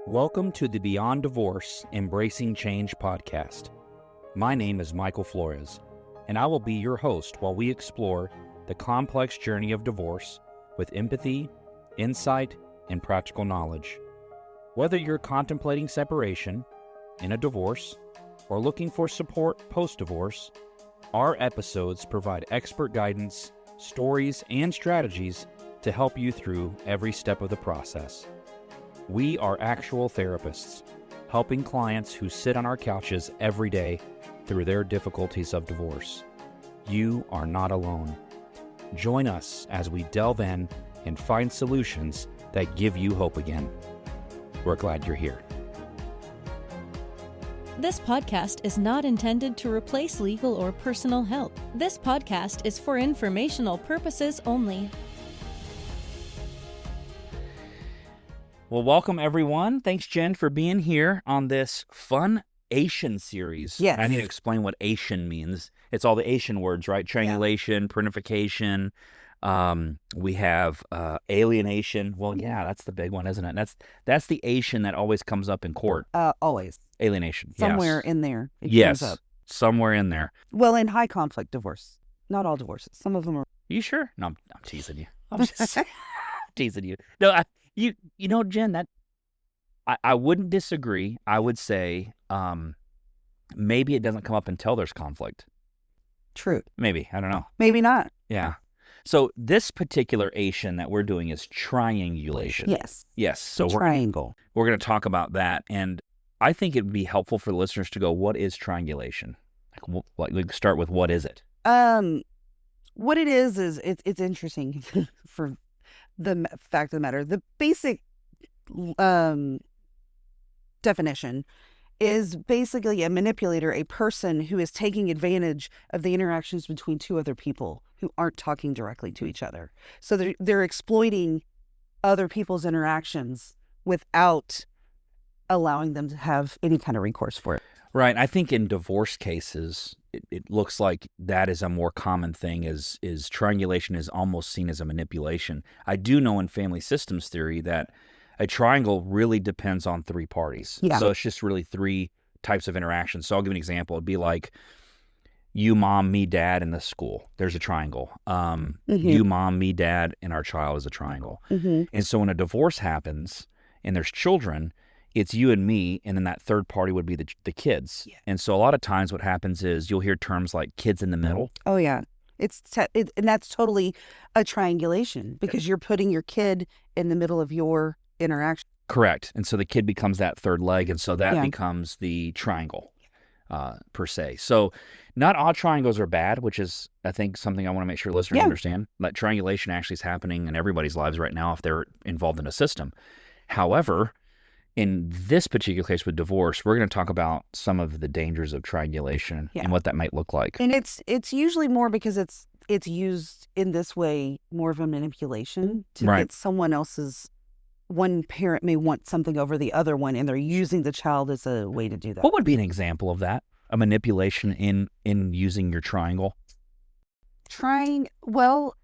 Welcome to the Beyond Divorce Embracing Change podcast. My name is Michael Flores, and I will be your host while we explore the complex journey of divorce with empathy, insight, and practical knowledge. Whether you're contemplating separation, in a divorce, or looking for support post-divorce, our episodes provide expert guidance, stories, and strategies to help you through every step of the process. We are actual therapists, helping clients who sit on our couches every day through their difficulties of divorce. You are not alone. Join us as we delve in and find solutions that give you hope again. We're glad you're here. This podcast is not intended to replace legal or personal help. This podcast is for informational purposes only. Well, welcome everyone. Thanks, Jen, for being here on this fun Ation series. Yes. I need to explain what Ation means. It's all the Ation words, right? Triangulation, Parentification. We have alienation. Well, yeah, that's the big one, isn't it? That's the Ation that always comes up in court. Always. Alienation. Somewhere yes. in there. It Yes. comes up. Somewhere in there. Well, in high conflict divorce. Not all divorces. Some of them are. You sure? No, I'm teasing you. I'm just teasing you. No, you know, Jen, that I wouldn't disagree. I would say maybe it doesn't come up until there's conflict. True. Maybe. I don't know. Maybe not. Yeah. So this particular Ation that we're doing is triangulation. Yes. Yes. So triangle. We're going to talk about that. And I think it would be helpful for the listeners to go, what is triangulation? We start with what is it? What it is it's interesting for the fact of the matter. The basic definition is basically a manipulator, a person who is taking advantage of the interactions between two other people who aren't talking directly to each other. So they're exploiting other people's interactions without allowing them to have any kind of recourse for it. Right. I think in divorce cases, it looks like that is a more common thing, is triangulation is almost seen as a manipulation. I do know in family systems theory that a triangle really depends on three parties. Yeah. So it's just really three types of interactions. So I'll give you an example. It'd be like you, mom, me, dad, in the school. There's a triangle. You, mom, me, dad, and our child is a triangle. Mm-hmm. And so when a divorce happens and there's children, it's you and me, and then that third party would be the kids. Yeah. And so a lot of times what happens is you'll hear terms like kids in the middle. Oh, yeah. And that's totally a triangulation because you're putting your kid in the middle of your interaction. Correct. And so the kid becomes that third leg, and so that becomes the triangle per se. So not all triangles are bad, which is, I think, something I want to make sure listeners understand. That triangulation actually is happening in everybody's lives right now if they're involved in a system. However, in this particular case with divorce, we're going to talk about some of the dangers of triangulation and what that might look like. And it's usually more because it's used in this way, more of a manipulation to get someone else's. One parent may want something over the other one, and they're using the child as a way to do that. What would be an example of that? A manipulation in using your triangle? Well,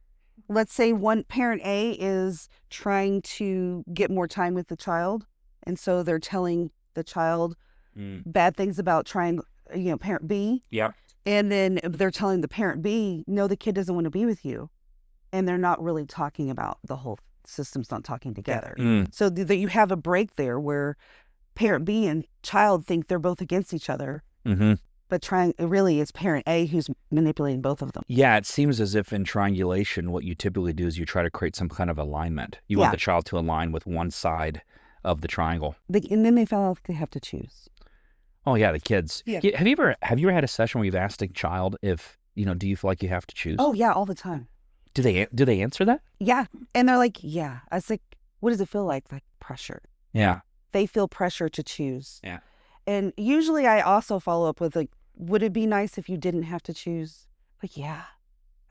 let's say one parent A is trying to get more time with the child. And so they're telling the child bad things about parent B. Yeah. And then they're telling the parent B, no, the kid doesn't want to be with you. And they're not really talking about the whole system's not talking together. So that you have a break there where parent B and child think they're both against each other. Mm-hmm. But really it's parent A who's manipulating both of them. Yeah, it seems as if in triangulation, what you typically do is you try to create some kind of alignment. You want the child to align with one side of the triangle. And then they feel like they have to choose. Oh yeah, the kids. Yeah. Have you ever had a session where you've asked a child if, do you feel like you have to choose? Oh yeah, all the time. Do they answer that? Yeah. And they're like, yeah. I was like, what does it feel like? Like pressure. Yeah. They feel pressure to choose. Yeah. And usually I also follow up with like, would it be nice if you didn't have to choose? Like, yeah,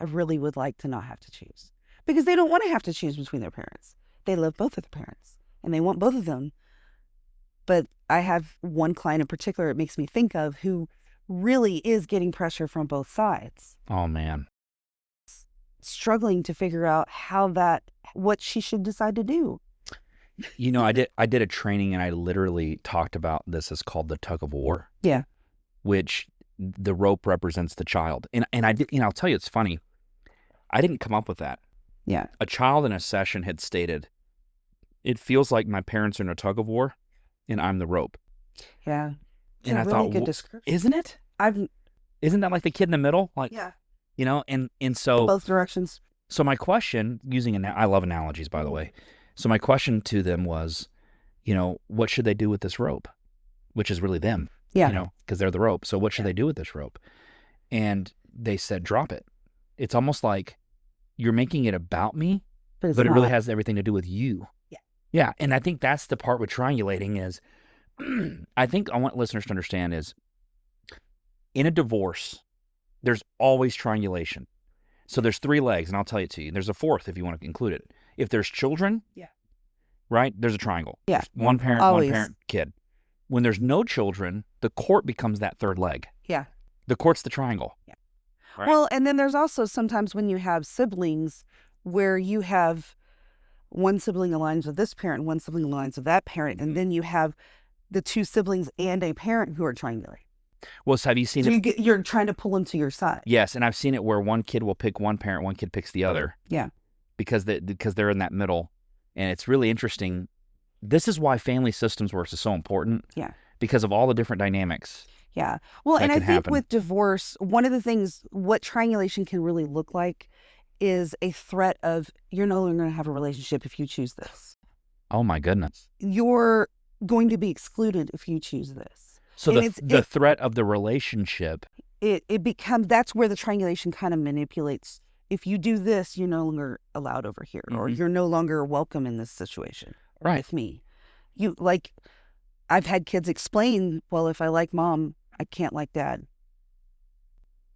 I really would like to not have to choose. Because they don't want to have to choose between their parents. They love both of their parents. And they want both of them. But I have one client in particular it makes me think of who really is getting pressure from both sides. Oh, man. Struggling to figure out what she should decide to do. I did a training and I literally talked about this as called the tug of war. Yeah. Which the rope represents the child. And I did, I'll tell you, it's funny. I didn't come up with that. Yeah. A child in a session had stated, it feels like my parents are in a tug of war and I'm the rope. Yeah. And I really thought, good description. isn't it? Isn't that like the kid in the middle? Like, yeah. And so both directions. So my question, I love analogies, by the way. So my question to them was, what should they do with this rope? Which is really them, because they're the rope. So what should they do with this rope? And they said, drop it. It's almost like you're making it about me, but it really has everything to do with you. Yeah. Yeah. And I think that's the part with triangulating is, I want listeners to understand is, in a divorce, there's always triangulation. So there's 3 legs, and I'll tell it to you. There's a 4th if you want to include it. If there's children, right, there's a triangle. Yeah. There's one parent, always. one parent, kid. When there's no children, the court becomes that 3rd leg. Yeah. The court's the triangle. Yeah. Right? Well, and then there's also sometimes when you have siblings where you have one sibling aligns with this parent, one sibling aligns with that parent, and then you have the 2 siblings and a parent who are triangulating. Well, so have you seen it? You're trying to pull them to your side. Yes, and I've seen it where one kid will pick one parent, one kid picks the other. Yeah. Because they're in that middle. And it's really interesting. This is why family systems work is so important. Yeah. Because of all the different dynamics. Yeah. Well, and I think happen. with divorce, one of the things, what triangulation can really look like is a threat of you're no longer going to have a relationship if you choose this. Oh, my goodness. You're going to be excluded if you choose this. So the threat of the relationship. It becomes, that's where the triangulation kind of manipulates. If you do this, you're no longer allowed over here, or you're no longer welcome in this situation with me. I've had kids explain, well, if I like mom, I can't like dad.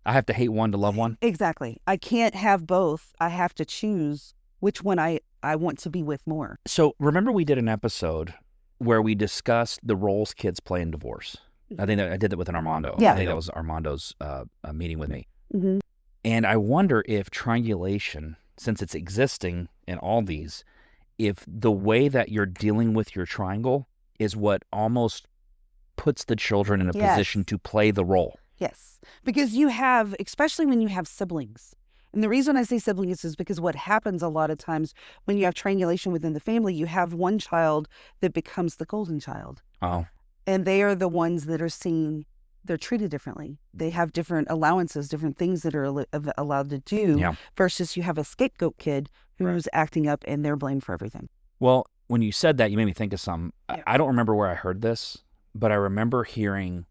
I have to hate one to love one? Exactly. I can't have both. I have to choose which one I want to be with more. So remember we did an episode where we discussed the roles kids play in divorce. I think that I did that with an Armando. Yeah. I think that was Armando's meeting with me. Mm-hmm. And I wonder if triangulation, since it's existing in all these, if the way that you're dealing with your triangle is what almost puts the children in a position to play the role. Yes. Because you have, especially when you have siblings. And the reason I say siblings is because what happens a lot of times when you have triangulation within the family, you have one child that becomes the golden child. Oh. And they are the ones that are seen, they're treated differently. They have different allowances, different things that are allowed to do versus you have a scapegoat kid who's acting up and they're blamed for everything. Well, when you said that, you made me think of something. Yeah. I don't remember where I heard this, but I remember hearing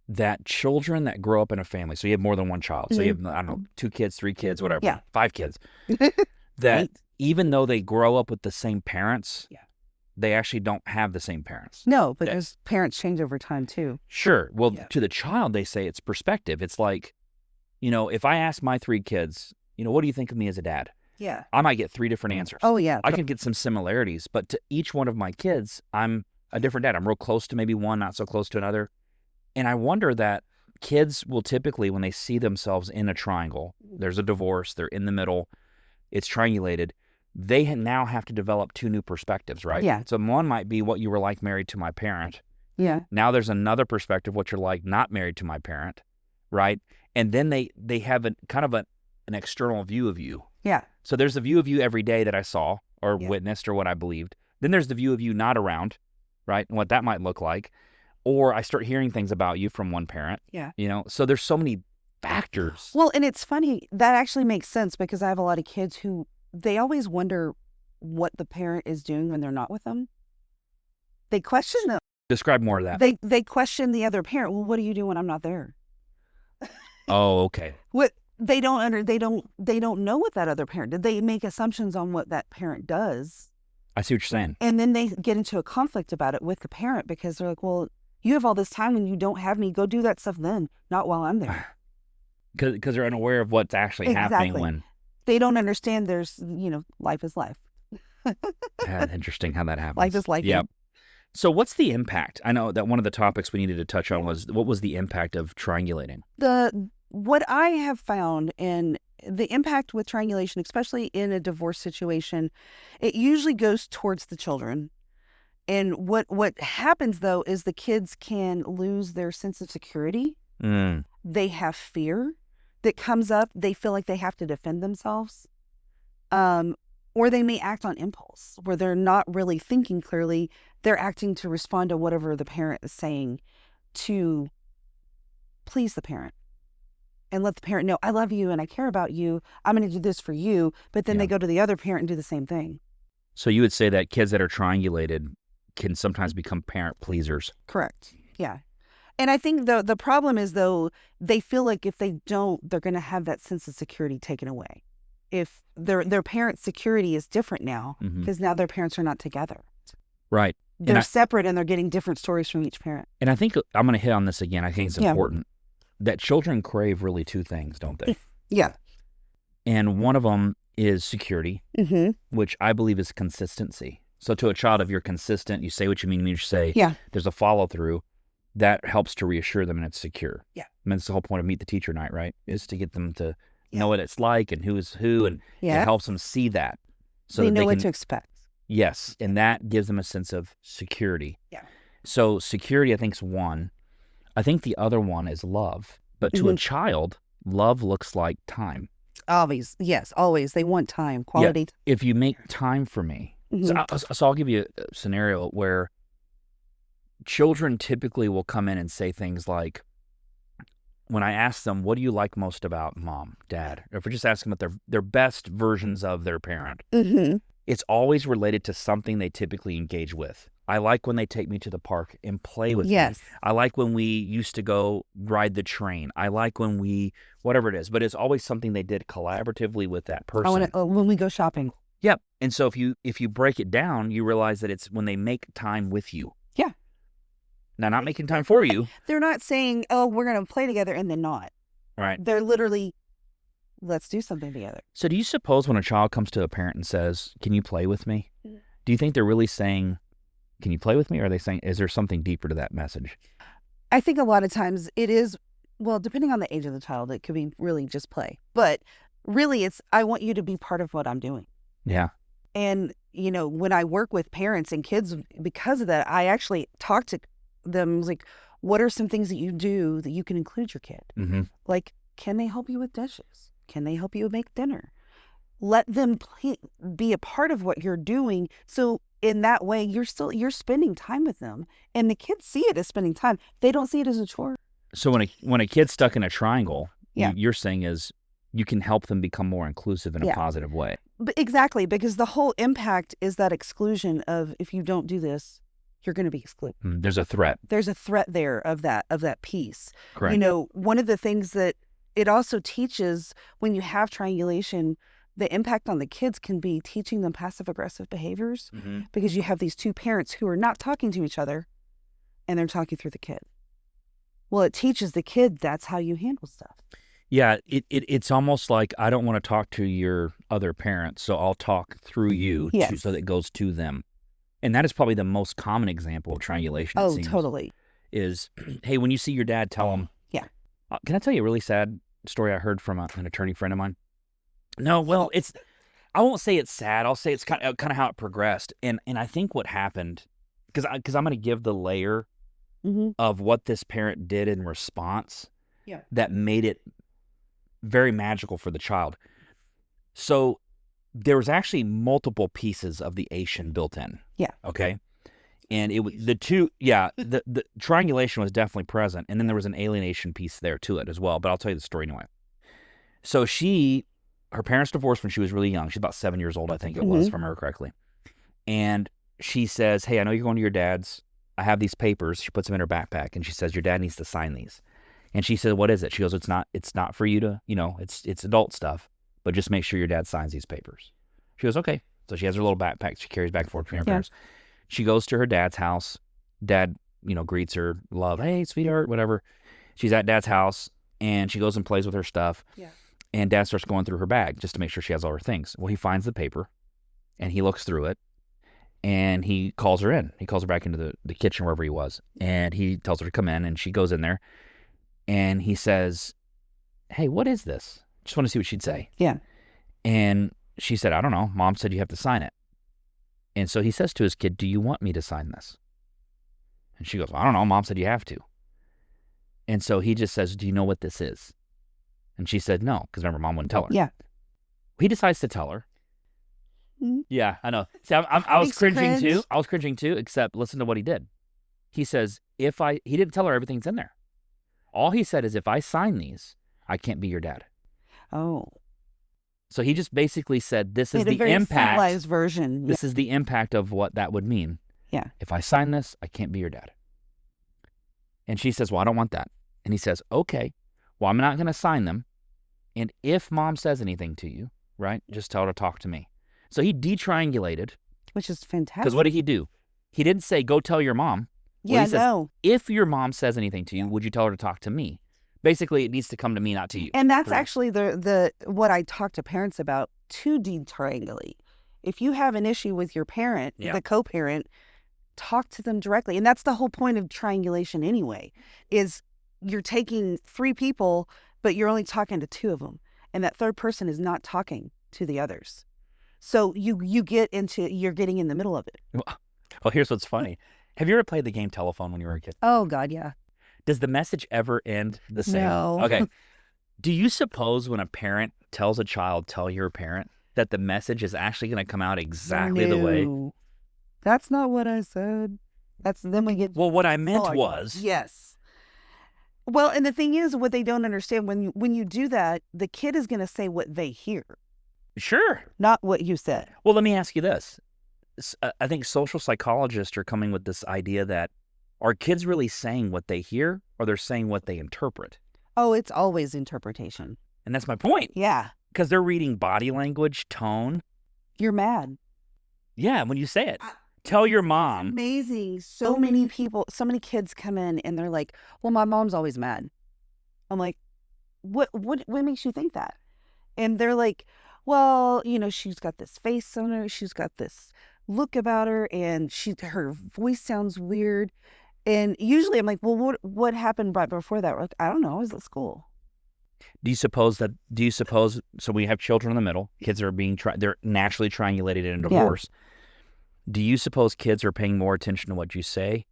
that children that grow up in a family, so you have more than one child, so you have, I don't know, 2 kids, 3 kids, whatever, 5 kids, that even though they grow up with the same parents, they actually don't have the same parents. No, but those parents change over time too. Sure. Well, to the child, they say it's perspective. It's like, if I ask my 3 kids, what do you think of me as a dad? Yeah. I might get 3 different answers. Oh, yeah. I can get some similarities, but to each one of my kids, I'm a different dad. I'm real close to maybe one, not so close to another. And I wonder that kids will typically, when they see themselves in a triangle, there's a divorce, they're in the middle, it's triangulated, they now have to develop 2 new perspectives, right? Yeah. So one might be what you were like married to my parent. Yeah. Now there's another perspective, what you're like not married to my parent, right? And then they have a kind of an external view of you. Yeah. So there's the view of you every day that I saw or witnessed or what I believed. Then there's the view of you not around, right? And what that might look like. Or I start hearing things about you from one parent. Yeah. So there's so many factors. Well, and it's funny. That actually makes sense because I have a lot of kids who, they always wonder what the parent is doing when they're not with them. They question them. Describe more of that. They question the other parent. Well, what do you do when I'm not there? Oh, okay. What they don't know what that other parent did. They make assumptions on what that parent does. I see what you're saying. And then they get into a conflict about it with the parent because they're like, well, you have all this time when you don't have me. Go do that stuff then, not while I'm there. Because they're unaware of what's actually happening when they don't understand. There's, life is life. Interesting how that happens. Life is life. Yep. So what's the impact? I know that one of the topics we needed to touch on was what was the impact of triangulating? What I have found, and the impact with triangulation, especially in a divorce situation, it usually goes towards the children. And what happens, though, is the kids can lose their sense of security. They have fear that comes up. They feel like they have to defend themselves. Or they may act on impulse where they're not really thinking clearly. They're acting to respond to whatever the parent is saying to please the parent and let the parent know, I love you and I care about you. I'm going to do this for you. But then they go to the other parent and do the same thing. So you would say that kids that are triangulated can sometimes become parent pleasers. Correct. Yeah. And I think the problem is, though, they feel like if they don't, they're going to have that sense of security taken away. If their parent security is different now, because now their parents are not together. Right. They're separate and they're getting different stories from each parent. And I think I'm going to hit on this again. I think it's important that children crave really two things, don't they? Yeah. And one of them is security, which I believe is consistency. So to a child, if you're consistent, you say what you mean when you say, there's a follow through, that helps to reassure them and it's secure. Yeah. I mean, it's the whole point of Meet the Teacher Night, right? Is to get them to know what it's like and who is who, and it helps them see that. So they that know what to expect. Yes, and that gives them a sense of security. Yeah. So security, I think, is one. I think the other one is love. But to a child, love looks like time. Always. Yes, always. They want time, quality. Yeah. If you make time for me. So I'll give you a scenario where children typically will come in and say things like, when I ask them, what do you like most about mom, dad? Or if we just ask them about their best versions of their parent, it's always related to something they typically engage with. I like when they take me to the park and play with me. I like when we used to go ride the train. I like when we, whatever it is, but it's always something they did collaboratively with that person. When we go shopping. Yep. And so if you break it down, you realize that it's when they make time with you. Yeah. Now, not making time for you. They're not saying, oh, we're going to play together and then not. Right. They're literally, let's do something together. So do you suppose when a child comes to a parent and says, can you play with me? Do you think they're really saying, can you play with me? Or are they saying, is there something deeper to that message? I think a lot of times it is, well, depending on the age of the child, it could be really just play. But really it's, I want you to be part of what I'm doing. Yeah. And, when I work with parents and kids, because of that, I actually talk to them like, what are some things that you do that you can include your kid? Like, can they help you with dishes? Can they help you make dinner? Let them be a part of what you're doing. So in that way, you're spending time with them, and the kids see it as spending time. They don't see it as a chore. So when a kid's stuck in a triangle, you're saying is you can help them become more inclusive in a positive way. But exactly, because the whole impact is that exclusion of, if you don't do this, you're going to be excluded. There's a threat. There's a threat there of that piece. Correct. One of the things that it also teaches when you have triangulation, the impact on the kids can be teaching them passive-aggressive behaviors, because you have these two parents who are not talking to each other, and they're talking through the kid. Well, it teaches the kid that's how you handle stuff. Yeah, it's almost like, I don't want to talk to your other parents, so I'll talk through you so that it goes to them. And that is probably the most common example of triangulation. Oh, totally. Is, hey, when you see your dad, tell him. Yeah. Can I tell you a really sad story I heard from an attorney friend of mine? No, well, I won't say it's sad. I'll say it's kind of how it progressed. And I think what happened, because I'm going to give the layer of what this parent did in response that made it very magical for the child. So there was actually multiple pieces of the Ation built in. Yeah. Okay. And it was the triangulation was definitely present. And then there was an alienation piece there to it as well. But I'll tell you the story anyway. So her parents divorced when she was really young. She's about 7 years old, I think it was, if I remember correctly. And she says, hey, I know you're going to your dad's. I have these papers. She puts them in her backpack. And she says, your dad needs to sign these. And she said, what is it? She goes, it's not for you to, it's adult stuff, but just make sure your dad signs these papers. She goes, okay. So she has her little backpack she carries back and forth between her parents. She goes to her dad's house. Dad, greets her, love, hey, sweetheart, whatever. She's at dad's house, and she goes and plays with her stuff. Yeah. And dad starts going through her bag just to make sure she has all her things. Well, he finds the paper, and he looks through it, and he calls her in. He calls her back into the kitchen, wherever he was, and he tells her to come in, and she goes in there. And he says, hey, what is this? Just want to see what she'd say. Yeah. And she said, I don't know. Mom said you have to sign it. And so he says to his kid, do you want me to sign this? And she goes, I don't know. Mom said you have to. And so he just says, do you know what this is? And she said, no, because remember, Mom wouldn't tell her. Yeah. He decides to tell her. Mhm. Yeah, I know. See, I was Makes you cringing too. cringe. I was cringing too, except listen to what he did. He says, he didn't tell her everything's in there. All he said is, if I sign these, I can't be your dad. Oh. So he just basically said, this is Made a the very impact. civilized version. This is the impact of what that would mean. Yeah. If I sign this, I can't be your dad. And she says, well, I don't want that. And he says, okay, well, I'm not going to sign them. And if Mom says anything to you, right, just tell her to talk to me. So he de-triangulated. Which is fantastic. Because what did he do? He didn't say, go tell your mom. Well, Yeah, he says, no. if your mom says anything to you, would you tell her to talk to me? Basically, it needs to come to me, not to you. And that's Right. actually the what I talk to parents about to de-triangulate. If you have an issue with your parent, Yeah. the co-parent, talk to them directly. And that's the whole point of triangulation anyway, is you're taking 3 people, but you're only talking to 2 of them. And that third person is not talking to the others. So you're getting in the middle of it. Well, here's what's funny. Have you ever played the game telephone when you were a kid? Oh, God, yeah. Does the message ever end the same? No. Okay. Do you suppose when a parent tells a child, tell your parent, that the message is actually going to come out exactly the way? No. That's not what I said. Then we get... Well, what I meant Oh, was... yes. Well, and the thing is, what they don't understand, when you do that, the kid is going to say what they hear, Sure. not what you said. Well, let me ask you this. I think social psychologists are coming with this idea that are kids really saying what they hear, or they're saying what they interpret? Oh, it's always interpretation. And that's my point. Yeah. Because they're reading body language, tone. You're mad. Yeah, when you say it. Tell your mom. Amazing. So many kids come in and they're like, well, my mom's always mad. I'm like, what makes you think that? And they're like, well, she's got this face on her. She's got this look about her, and her voice sounds weird. And usually I'm like, well, what happened right before that? We're like, I don't know. I was at school. Do you suppose, so we have children in the middle, kids are they're naturally triangulated in a divorce. Yeah. Do you suppose kids are paying more attention to what you say,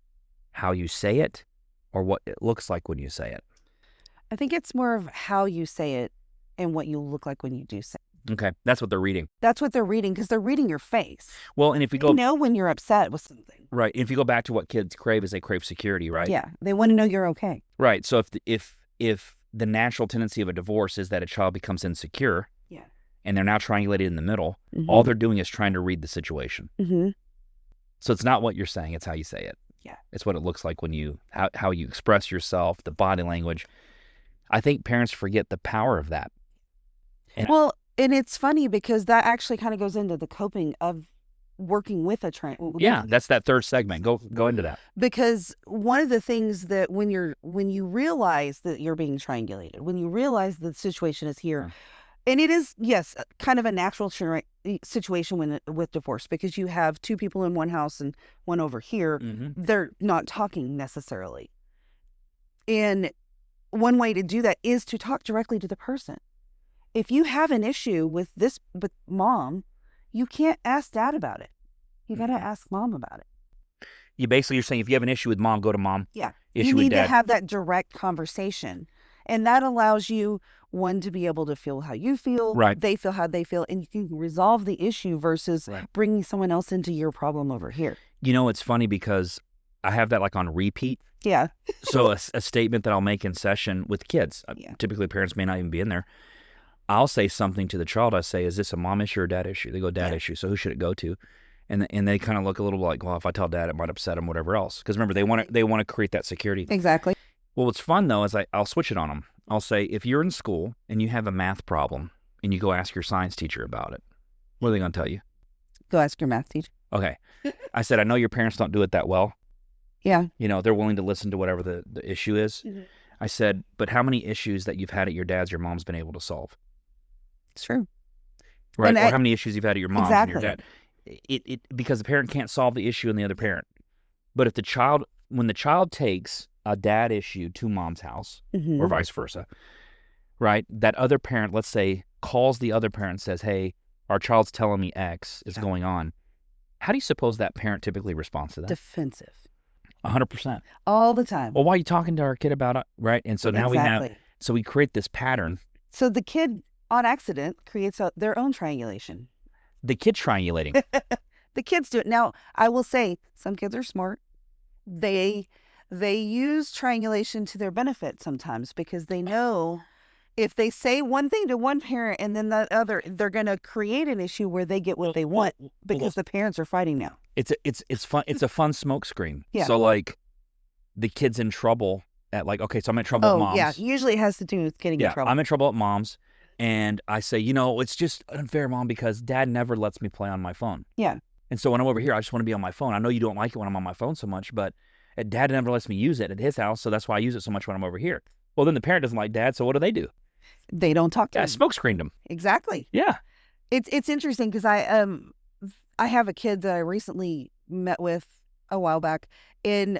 how you say it, or what it looks like when you say it? I think it's more of how you say it and what you look like when you do say it. Okay, that's what they're reading. That's what they're reading, because they're reading your face. Well, and if we go... They know when you're upset with something. Right, if you go back to what kids crave, is they crave security, right? Yeah, they want to know you're okay. Right, so if the natural tendency of a divorce is that a child becomes insecure, yeah, and they're now triangulated in the middle, mm-hmm. all they're doing is trying to read the situation. Mm-hmm. So it's not what you're saying, it's how you say it. Yeah. It's what it looks like when how you express yourself, the body language. I think parents forget the power of that. And it's funny because that actually kind of goes into the coping of working with a triangle. Yeah, that's that third segment. Go into that. Because one of the things that when you realize that you're being triangulated, when you realize the situation is here, and it is, yes, kind of a natural situation with divorce, because you have 2 people in one house and one over here. Mm-hmm. They're not talking necessarily. And one way to do that is to talk directly to the person. If you have an issue with mom, you can't ask dad about it. You got to ask mom about it. You're saying if you have an issue with mom, go to mom. Yeah. Issue you need with dad. to have that direct conversation. And that allows you, one, to be able to feel how you feel. Right. They feel how they feel. And you can resolve the issue versus bringing someone else into your problem over here. It's funny because I have that like on repeat. Yeah. So a statement that I'll make in session with kids, typically parents may not even be in there. I'll say something to the child. I say, is this a mom issue or dad issue? They go, dad issue. So who should it go to? And they kind of look a little like, well, if I tell dad, it might upset him, whatever else. Because remember, they want to create that security. Exactly. Well, what's fun, though, is I'll switch it on them. I'll say, if you're in school and you have a math problem and you go ask your science teacher about it, what are they going to tell you? Go ask your math teacher. Okay. I said, I know your parents don't do it that well. Yeah. They're willing to listen to whatever the issue is. Mm-hmm. I said, but how many issues that you've had at your dad's your mom's been able to solve? It's true. Right. Or how many issues you've had at your mom's and your dad. Because the parent can't solve the issue in the other parent. But when the child takes a dad issue to mom's house, mm-hmm. or vice versa, right? That other parent, let's say, calls the other parent and says, hey, our child's telling me X is going on. How do you suppose that parent typically responds to that? Defensive. 100%. All the time. Well, why are you talking to our kid about it, right? And so now we create this pattern. So the kid, on accident, creates their own triangulation. The kid triangulating. The kids do it. Now, I will say, some kids are smart. They use triangulation to their benefit sometimes because they know if they say one thing to one parent and then the other, they're going to create an issue where they get what they want because the parents are fighting now. It's fun. It's a fun smoke screen. Yeah. So like the kid's in trouble at like, okay, so I'm in trouble at mom's. Yeah. Usually it has to do with getting in trouble. I'm in trouble at mom's. And I say, it's just unfair, Mom, because Dad never lets me play on my phone. Yeah. And so when I'm over here, I just want to be on my phone. I know you don't like it when I'm on my phone so much, but Dad never lets me use it at his house, so that's why I use it so much when I'm over here. Well, then the parent doesn't like Dad, so what do? They don't talk to him. I smoke screened him. Exactly. Yeah. It's interesting because I have a kid that I recently met with a while back, and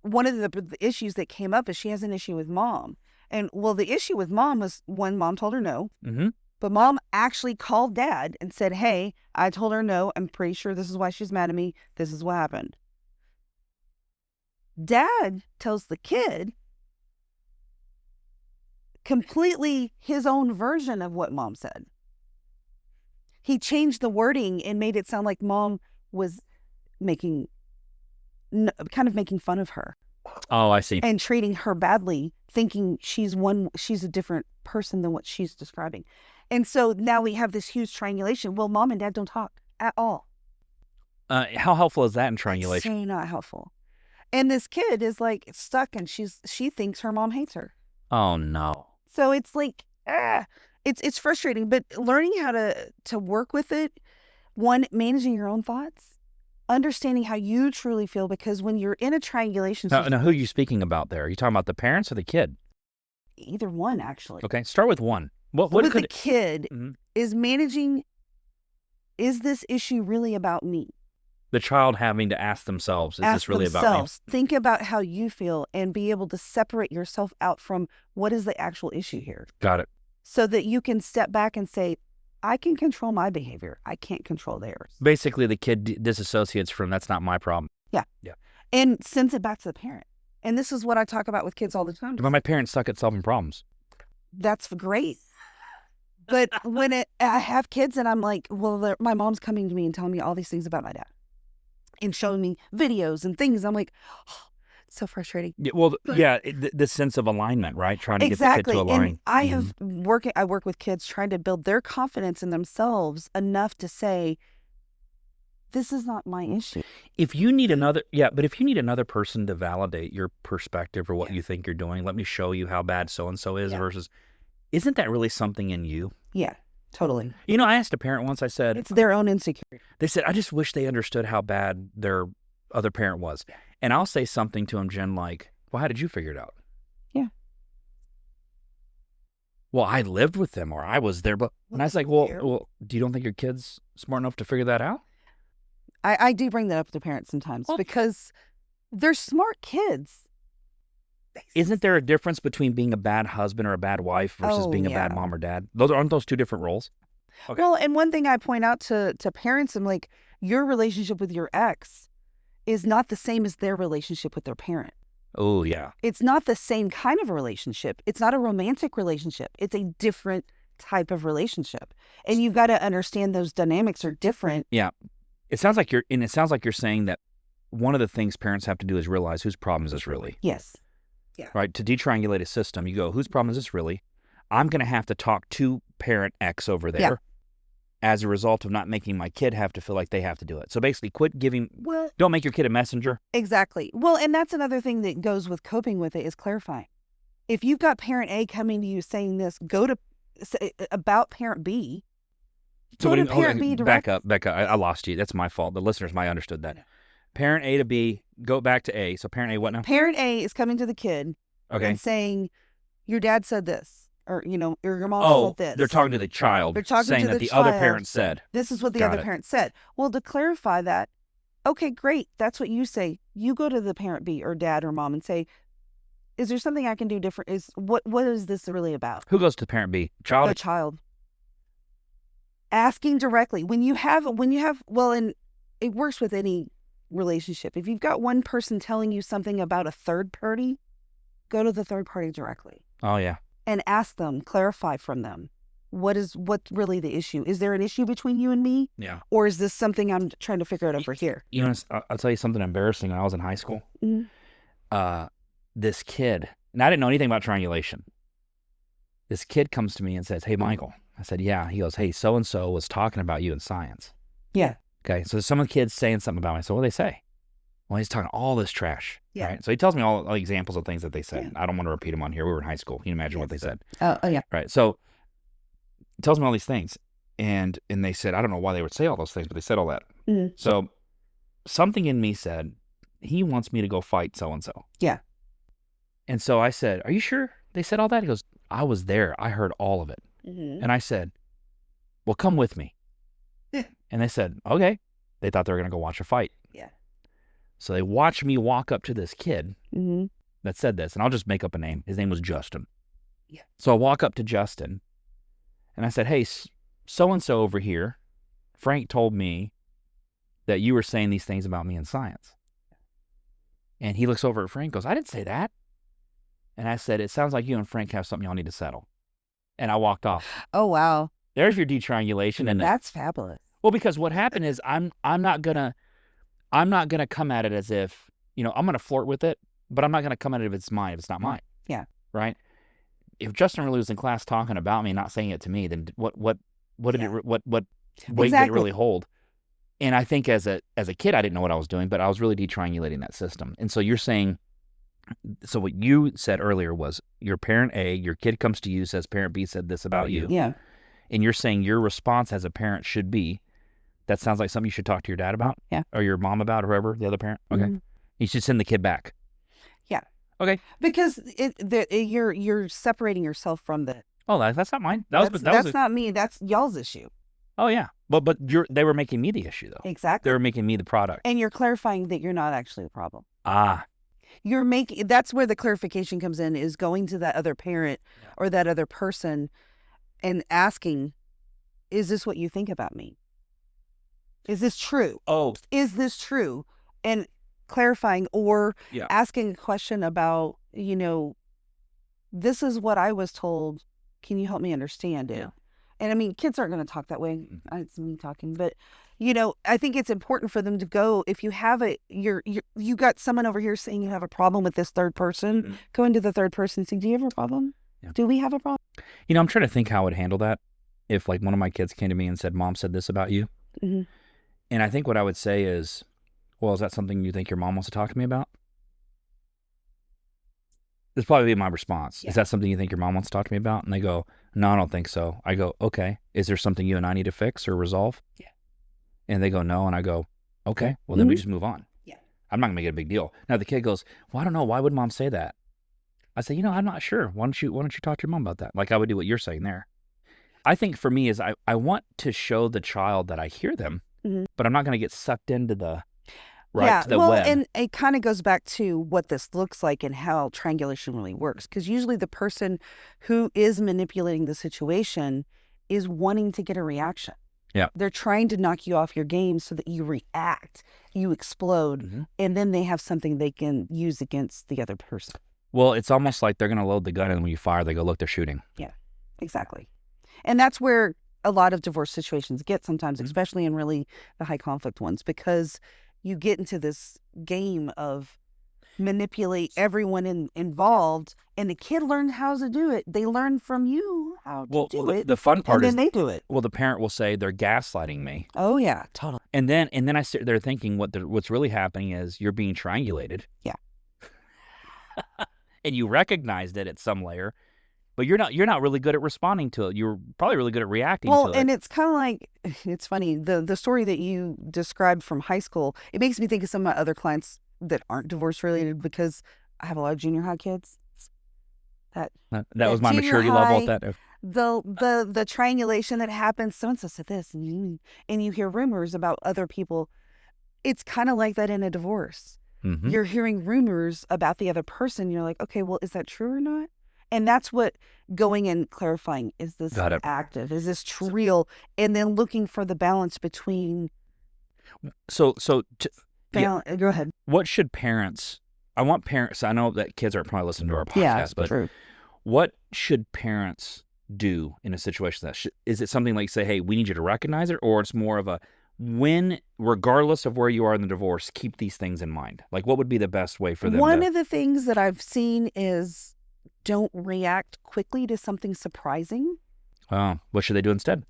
one of the issues that came up is she has an issue with Mom. And well, the issue with Mom was when Mom told her no. Mm-hmm. But Mom actually called Dad and said, hey, I told her no. I'm pretty sure this is why she's mad at me. This is what happened. Dad tells the kid completely his own version of what Mom said. He changed the wording and made it sound like Mom was making fun of her. Oh, I see. And treating her badly, thinking she's a different person than what she's describing. And so now we have this huge triangulation. Well, Mom and Dad don't talk at all. How helpful is that in triangulation? It's so not helpful. And this kid is like stuck, and she thinks her mom hates her. Oh no. So it's like, it's frustrating. But learning how to work with it, one, managing your own thoughts, understanding how you truly feel, because when you're in a triangulation now who are you speaking about there? Are you talking about the parents or the kid? Either one, actually. Okay, start with one. The kid is managing, is this issue really about me? The child having to ask themselves, is this really about me? Think about how you feel and be able to separate yourself out from what is the actual issue here. Got it. So that you can step back and say, I can control my behavior. I can't control theirs. Basically, the kid disassociates from, that's not my problem. Yeah. And sends it back to the parent. And this is what I talk about with kids all the time. But my parents suck at solving problems. That's great. But when I have kids and I'm like, well, my mom's coming to me and telling me all these things about my dad and showing me videos and things. I'm like, oh, it's so frustrating. Yeah, well, the sense of alignment, right? Trying to get the kid to align. And I work with kids trying to build their confidence in themselves enough to say, this is not my issue. If you need another person to validate your perspective or what you think you're doing, let me show you how bad so-and-so is versus, isn't that really something in you? Yeah, totally. I asked a parent once, I said, it's their own insecurity. They said, I just wish they understood how bad their other parent was. And I'll say something to them, Jen, like, well, how did you figure it out? Yeah. Well, I lived with them or I was there. But and I was like, well, do you don't think your kid's smart enough to figure that out? I do bring that up to parents sometimes because they're smart kids. Isn't there a difference between being a bad husband or a bad wife versus being a bad mom or dad? Aren't those two different roles? Okay. Well, and one thing I point out to parents, I'm like, your relationship with your ex is not the same as their relationship with their parent. Oh, yeah. It's not the same kind of a relationship. It's not a romantic relationship. It's a different type of relationship. And you've got to understand those dynamics are different. Yeah. It sounds like you're saying that one of the things parents have to do is realize whose problem is this really? Yes. Yeah. Right? To de-triangulate a system, you go, whose problem is this really? I'm going to have to talk to parent X over there as a result of not making my kid have to feel like they have to do it. So basically, don't make your kid a messenger. Exactly. Well, and that's another thing that goes with coping with it is clarifying. If you've got parent A coming to you saying this, go to about parent B. So go to parent B direct. Back up. I lost you. That's my fault. The listeners might have understood that. Parent A to B, go back to A. So parent A, what now? Parent A is coming to the kid and saying, your dad said this, or your mom said this. They're talking to the child. They're talking saying to that the other child, parent said. This is what the other parent said. Well, to clarify that, okay, great. That's what you say. You go to the parent B or dad or mom and say, Is there something I can do different? What is this really about? Who goes to parent B? The child. Asking directly. When you have, and it works with any relationship. If you've got one person telling you something about a third party, go to the third party directly. Oh, yeah. And ask them, clarify from them. What's really the issue? Is there an issue between you and me? Yeah. Or is this something I'm trying to figure out over here? You know, I'll tell you something embarrassing. When I was in high school, this kid, and I didn't know anything about triangulation. This kid comes to me and says, "Hey, Michael." I said, "Yeah." He goes, "Hey, so-and-so was talking about you in science." Yeah. Okay, so some of the kids saying something about me. So what do they say? Well, he's talking all this trash. Yeah. Right? So he tells me all the examples of things that they said. Yeah. I don't want to repeat them on here. We were in high school. Can you imagine what they said? Oh, yeah. Right. So he tells me all these things. And they said, I don't know why they would say all those things, but they said all that. Mm-hmm. So something in me said, he wants me to go fight so-and-so. Yeah. And so I said, are you sure they said all that? He goes, I was there. I heard all of it. Mm-hmm. And I said, well, come with me. Yeah. And they said, okay. They thought they were going to go watch a fight. Yeah. So they watched me walk up to this kid that said this, and I'll just make up a name. His name was Justin. Yeah. So I walk up to Justin, and I said, hey, so-and-so over here, Frank told me that you were saying these things about me in science. And he looks over at Frank and goes, I didn't say that. And I said, it sounds like you and Frank have something y'all need to settle. And I walked off. Oh, wow. There's your de-triangulation. And that's fabulous. Well, because what happened is I'm not gonna come at it as if, I'm gonna flirt with it, but I'm not gonna come at it if it's mine, if it's not mine. Yeah. Right? If Justin really was in class talking about me, not saying it to me, then what weight did it really hold? And I think as a kid, I didn't know what I was doing, but I was really de-triangulating that system. And so you're saying, so what you said earlier was your parent A, your kid comes to you, says parent B said this about you. Yeah. And you're saying your response as a parent should be, that sounds like something you should talk to your dad about? Yeah. Or your mom about, or whoever, the other parent? Okay. Mm-hmm. You should send the kid back. Yeah. Okay. Because you're separating yourself from the... Oh, that's not mine. That's not me. That's y'all's issue. Oh, yeah. But they were making me the issue, though. Exactly. They were making me the product. And you're clarifying that you're not actually the problem. Ah. That's where the clarification comes in, is going to that other parent or that other person and asking, is this what you think about me? Is this true? Oh. Is this true? And clarifying or asking a question about, this is what I was told. Can you help me understand it? Yeah. And I mean, kids aren't going to talk that way. It's me talking, but I think it's important for them to go. If you have you got someone over here saying you have a problem with this third person, go into the third person and say, do you have a problem? Yeah. Do we have a problem? I'm trying to think how I would handle that if like one of my kids came to me and said, Mom said this about you. Mm-hmm. And I think what I would say is, well, is that something you think your mom wants to talk to me about? This probably be my response. Yeah. Is that something you think your mom wants to talk to me about? And they go, no, I don't think so. I go, okay. Is there something you and I need to fix or resolve? Yeah. And they go, no. And I go, okay. Well, then we just move on. Yeah. I'm not going to make it a big deal. Now the kid goes, well, I don't know. Why would Mom say that? I say, I'm not sure. Why don't you talk to your mom about that? Like I would do what you're saying there. I think for me is I want to show the child that I hear them, but I'm not going to get sucked into the web. And it kind of goes back to what this looks like and how triangulation really works. Because usually the person who is manipulating the situation is wanting to get a reaction. Yeah. They're trying to knock you off your game so that you react, you explode, and then they have something they can use against the other person. Well, it's almost like they're going to load the gun, and when you fire, they go, look, they're shooting. Yeah, exactly. And that's where a lot of divorce situations get sometimes, especially in really the high conflict ones, because you get into this game of manipulate everyone involved, and the kid learns how to do it. They learn from you how to do it. The fun part is, then they do it. Well, the parent will say they're gaslighting me. Oh yeah, totally. And then I sit there thinking what's really happening is you're being triangulated. Yeah. And you recognized it at some layer, but you're not really good at responding to it. You're probably really good at reacting to it. Well, and it's kind of like, it's funny, the story that you described from high school, it makes me think of some of my other clients that aren't divorce related, because I have a lot of junior high kids. That was my maturity level at that. The triangulation that happens, so-and-so said this, and you hear rumors about other people. It's kind of like that in a divorce. Mm-hmm. You're hearing rumors about the other person. You're like, okay, well, is that true or not? And that's what going and clarifying, is this Got it. active? Is this real? And then looking for the balance between. So Go ahead. what should parents, I want parents, I know that kids aren't probably listening to our podcast, Yeah, but true. what should parents do in a situation that is it something like say, hey, we need you to recognize it, or it's more of a when, regardless of where you are in the divorce, keep these things in mind? Like, what would be the best way for them One of the things that I've seen is don't react quickly to something surprising. What should they do instead?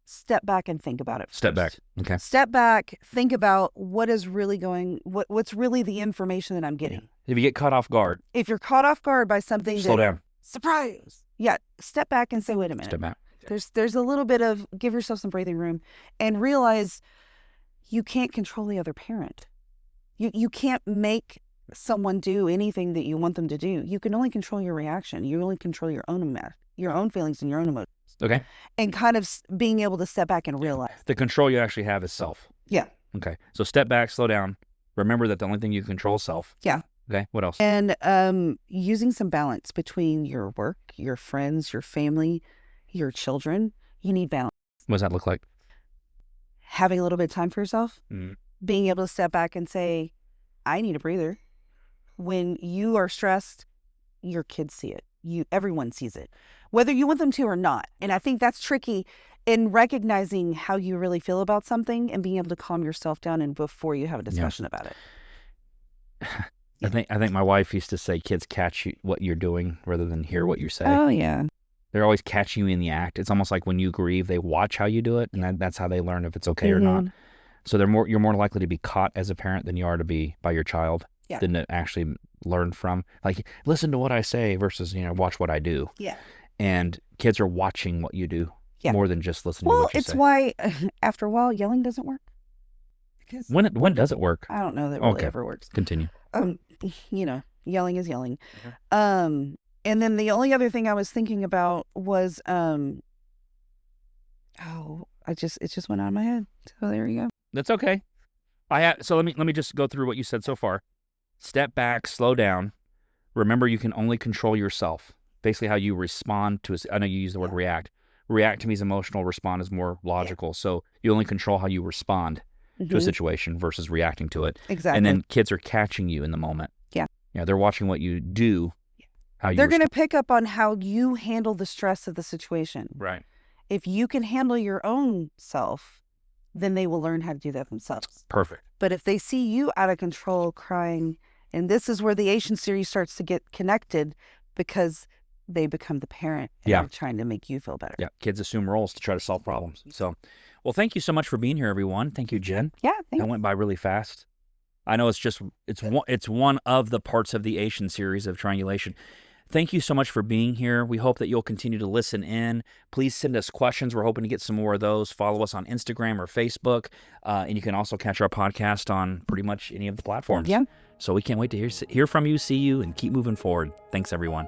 Step back and think about it first. Step back. Okay. Step back, think about what's really the information that I'm getting. If you get caught off guard, If you're caught off guard by something, slow down. Surprise. Yeah, step back and say, wait a minute. Step back. There's a little bit of, give yourself some breathing room and realize you can't control the other parent. You can't make someone do anything that you want them to do. You can only control your reaction. You only control your own feelings and your own emotions. Okay. And kind of being able to step back and realize. The control you actually have is self. Yeah. Okay. So step back, slow down. Remember that the only thing you control is self. Yeah. Okay. What else? And using some balance between your work, your friends, your family, your children. You need balance. What does that look like? Having a little bit of time for yourself. Mm. Being able to step back and say, I need a breather. When you are stressed, your kids see it. Everyone sees it, whether you want them to or not. And I think that's tricky in recognizing how you really feel about something and being able to calm yourself down and before you have a discussion about it. I think my wife used to say kids catch what you're doing rather than hear what you say. Oh, yeah. They're always catching you in the act. It's almost like when you grieve, they watch how you do it, and that's how they learn if it's okay or not. So you're more likely to be caught as a parent than you are to be by your child. Yeah. Than to actually learn from. Like, listen to what I say versus, watch what I do. Yeah. And kids are watching what you do more than just listening to what you say. Well, it's why after a while yelling doesn't work. Because when does it work? I don't know that really ever works. Continue. Yelling is yelling. Okay. And then the only other thing I was thinking about was it just went out of my head. So there you go. That's okay. So let me just go through what you said so far. Step back, slow down. Remember, you can only control yourself. Basically, how you respond to. I know you use the word react. React to me is emotional. Respond is more logical. Yeah. So you only control how you respond to a situation versus reacting to it. Exactly. And then kids are catching you in the moment. Yeah. Yeah. They're watching what you do. They're going to pick up on how you handle the stress of the situation. Right. If you can handle your own self, then they will learn how to do that themselves. Perfect. But if they see you out of control, crying, and this is where the Ation series starts to get connected because they become the parent and they're trying to make you feel better. Yeah, kids assume roles to try to solve problems. So, well, thank you so much for being here, everyone. Thank you, Jen. Yeah, thanks. That went by really fast. I know it's one of the parts of the Ation series of Triangulation. Thank you so much for being here. We hope that you'll continue to listen in. Please send us questions. We're hoping to get some more of those. Follow us on Instagram or Facebook. And you can also catch our podcast on pretty much any of the platforms. Yeah. So we can't wait to hear from you, see you, and keep moving forward. Thanks, everyone.